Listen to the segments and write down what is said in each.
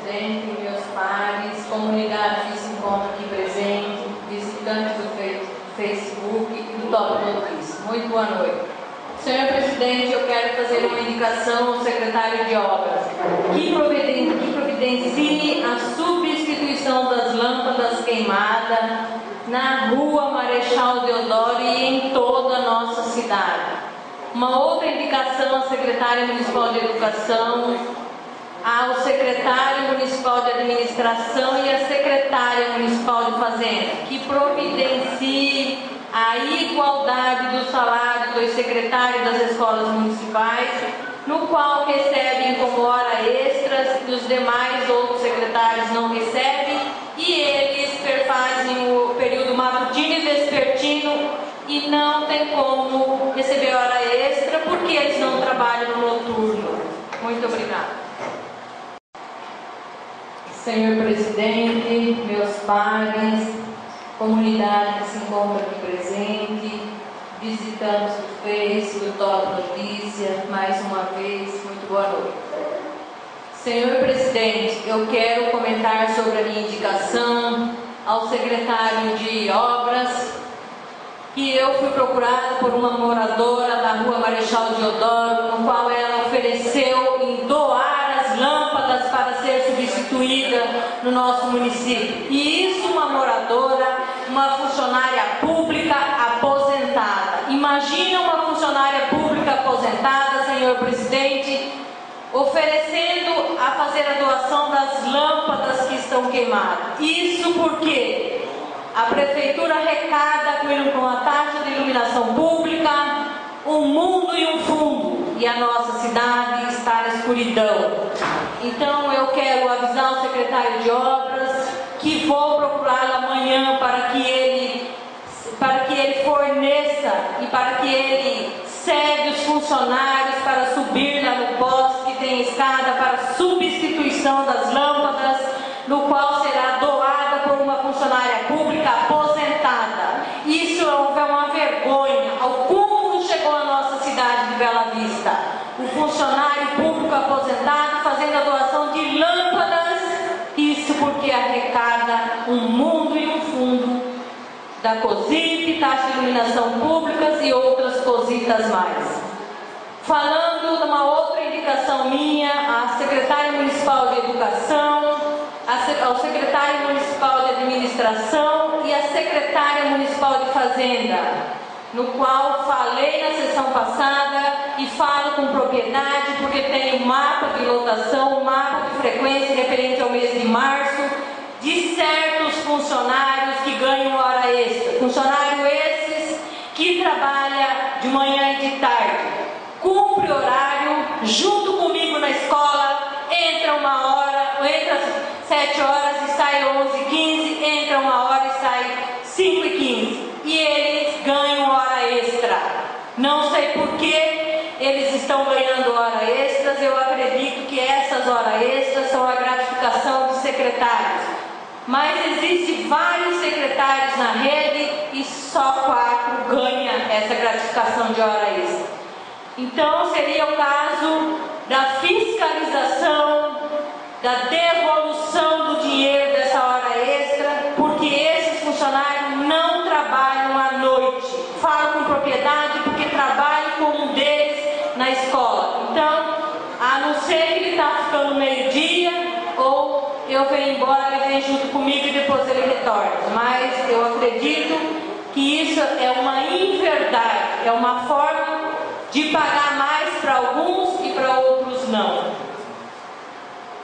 presidente, meus pares, comunidade que se encontra aqui presente, visitantes do Facebook e do Top Notícias. Muito boa noite. Senhor presidente, eu quero fazer uma indicação ao secretário de Obras que providencie a substituição das lâmpadas queimadas na rua Marechal Deodoro e em toda a nossa cidade. Uma outra indicação ao secretário municipal de Educação, ao secretário municipal de Administração e à secretária municipal de Fazenda, que providencie a igualdade do salário dos secretários das escolas municipais, no qual recebem como hora extras e os demais outros secretários não recebem, e eles perfazem o período matutino e vespertino e não tem como receber hora extra porque eles não trabalham no noturno. Muito obrigada. Senhor presidente, meus pares, comunidade que se encontra aqui presente, visitantes do Face, do Top Notícia, mais uma vez, muito boa noite. Senhor presidente, eu quero comentar sobre a minha indicação ao secretário de Obras, que eu fui procurada por uma moradora da rua Marechal Deodoro, no qual ela ofereceu em doar as lâmpadas para ser substituída no nosso município. E isso uma moradora, uma funcionária pública aposentada. Imagina uma funcionária pública aposentada, senhor presidente, oferecendo a fazer a doação das lâmpadas que estão queimadas. Isso porque a prefeitura arrecada com a taxa de iluminação pública um mundo e um fundo, e a nossa cidade está na escuridão. Então eu quero avisar o secretário de Obras que vou procurá-lo amanhã para que ele forneça e para que ele cede os funcionários para subir lá no poste que tem escada para substituição das lâmpadas, no qual será doada por uma funcionária pública aposentada. Isso é uma vergonha. Ao cúmulo chegou a nossa cidade de Bela Vista. O funcionário público aposentado fazendo a doação de lâmpadas, isso porque arrecada um mundo e um fundo da COSIP, taxa de iluminação públicas e outras cositas mais. Falando de uma outra indicação minha, a secretária municipal de Educação, ao secretário municipal de Administração e a secretária municipal de Fazenda, no qual falei na sessão passada e falo com propriedade porque tem um mapa de lotação, um mapa de frequência referente ao mês de março, de certos funcionários que ganham hora extra. Funcionário esses que trabalha de manhã e de tarde, cumpre horário, junto comigo na escola, entra 7 horas e sai 11h15, entra 1 hora e sai 5h15. E eles ganham hora extra. Não sei por que eles estão ganhando hora extras, eu acredito que essas horas extras são a gratificação dos secretários. Mas existem vários secretários na rede e só 4 ganham essa gratificação de hora extra. Então seria o caso da fiscalização, da devolução do dinheiro dessa hora extra, porque esses funcionários não trabalham à noite. Falo com propriedade porque trabalho com um deles na escola. Então, a não ser que ele está ficando meio-dia, ou eu venho embora, ele vem junto comigo e depois ele retorna. Mas eu acredito que isso é uma inverdade, é uma forma de pagar mais para alguns e para outros não.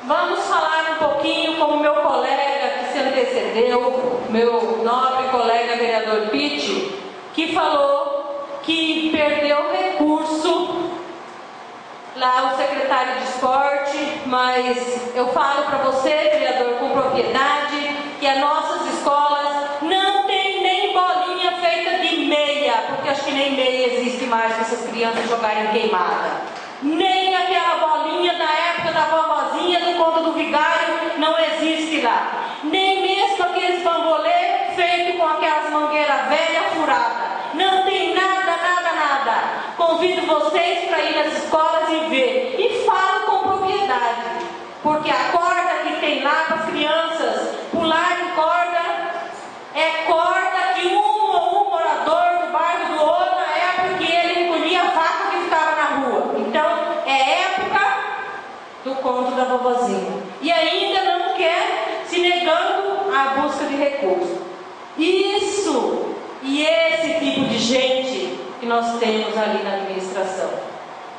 Vamos falar um pouquinho com o meu colega que se antecedeu, meu nobre colega vereador Pitti, que falou que perdeu recurso lá o secretário de esporte, mas eu falo para você, vereador, com propriedade, que as nossas escolas não tem nem bolinha feita de meia, porque acho que nem meia existe mais para essas crianças jogarem queimada. Nem aquela bolinha da época da vovozinha do conto do vigário não existe lá. Nem mesmo aqueles bambolê feito com aquelas mangueiras velhas furadas. Não tem nada, nada, nada. Convido vocês para ir nas escolas e ver. E falo com propriedade, porque a corda que tem tem lá para as crianças pular em corda, é corda que um morador do bairro doou na época que ele recolhia a vaca que ficava na rua. Então, é época do conto da vovozinha. E ainda não quer, se negando à busca de recursos. Isso e esse tipo de gente que nós temos ali na administração.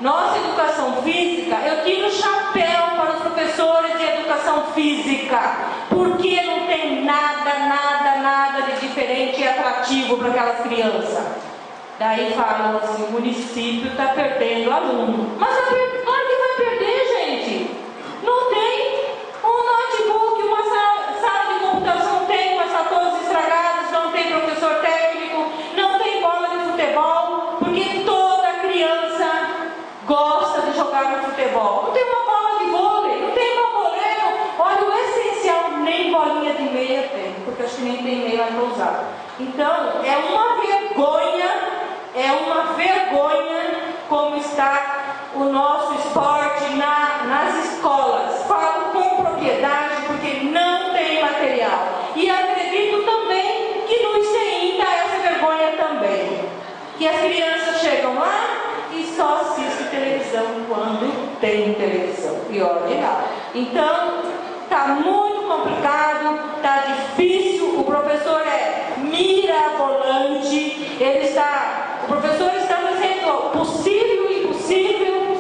Nossa educação física, eu tiro o chapéu para os professores de educação física, porque não tem nada de diferente e atrativo para aquelas crianças. Daí falam assim, o município está perdendo aluno. Mas claro que vai perder, gente. Não tem um notebook, uma sala de computação, tem umas todas estragadas, não tem professor técnico, não tem bola de futebol, porque toda criança gosta de jogar no futebol. Não tem uma bola de vôlei, não tem uma boleiro. Olha, o essencial, nem bolinha de meia tem, porque acho que nem tem meia para usar. Então, é uma vergonha como está o nosso esporte nas escolas. Falo com propriedade porque não tem material. E acredito também que no ICI está essa vergonha também. Que as crianças chegam lá e só assistem televisão quando tem televisão. E olha lá. Então, está muito complicado, está difícil. O professor é mirabolante. O professor está fazendo o possível e impossível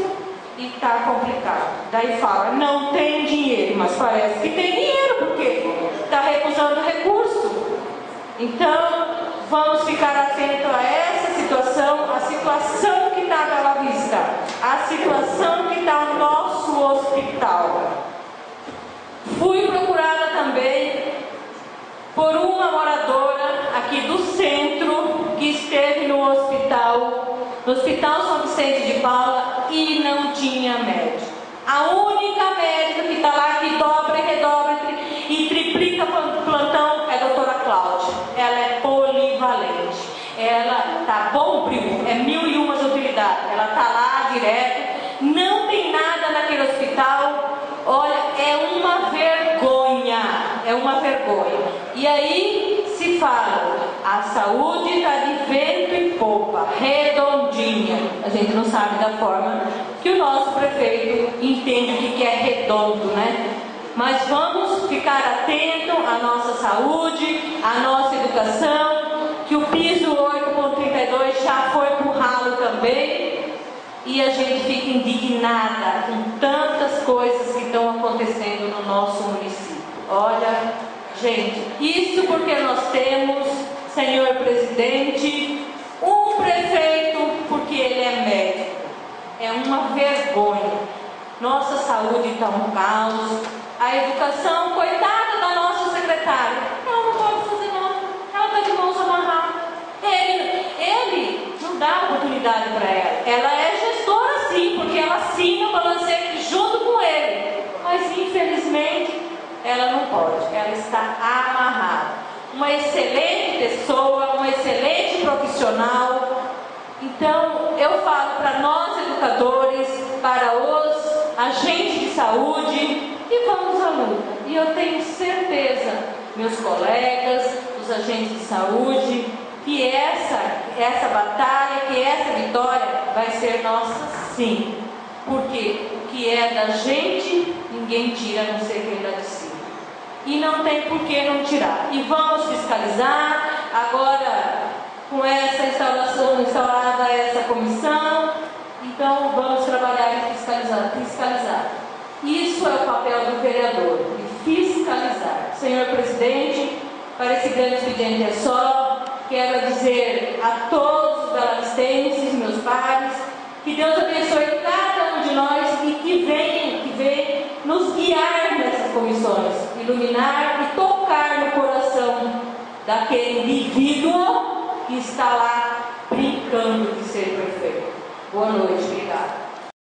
e está complicado. Daí fala, não tem dinheiro, mas parece que tem dinheiro, porque está recusando recurso. Então, vamos ficar atentos a essa situação, a situação que está à Bela Vista, a situação que está no nosso hospital. Fui procurada também por uma moradora aqui do centro que esteve no Hospital São Vicente de Paula e não tinha médico. A única médica que está lá, que dobra e redobra e triplica plantão, é a doutora Cláudia. Ela é polivalente. Ela tá bom, primo, é 1001 utilidades. Ela tá lá direto, não tem nada naquele hospital. Olha, é uma vergonha. E aí se fala, a saúde está de vento e popa, redondinha. A gente não sabe da forma que o nosso prefeito entende o que é redondo, né? Mas vamos ficar atentos à nossa saúde, à nossa educação, que o piso 8.32 já foi pro ralo também, e a gente fica indignada com tantas coisas que estão acontecendo no nosso município. Olha, gente, isso porque nós temos, senhor presidente, um prefeito porque ele é médico. É uma vergonha. Nossa saúde está um caos. A educação, coitada da nossa secretária, ela não pode fazer nada. Ela está de mãos amarradas. Ele não dá oportunidade para ela. Ela é gestora sim, porque ela assina o balancete junto com ele. Mas infelizmente ela não pode. Ela está amarrada. Uma excelente pessoa, uma excelente profissional. Então eu falo para nós educadores, para os agentes de saúde, e vamos à luta. E eu tenho certeza, meus colegas, os agentes de saúde, que essa batalha, que essa vitória vai ser nossa sim. Porque o que é da gente, ninguém tira, a não ser quem dá de cima. E não tem por que não tirar. E vamos fiscalizar. Agora, com essa instaurada essa comissão, então vamos trabalhar em fiscalizar. Isso é o papel do vereador, de fiscalizar. Senhor presidente, para esse grande expediente é só, quero dizer a todos os belavistenses, meus pares, que Deus abençoe cada um de nós e que venha nos guiar nessas comissões, iluminar e tocar no coração daquele indivíduo que está lá brincando de ser perfeito. Boa noite.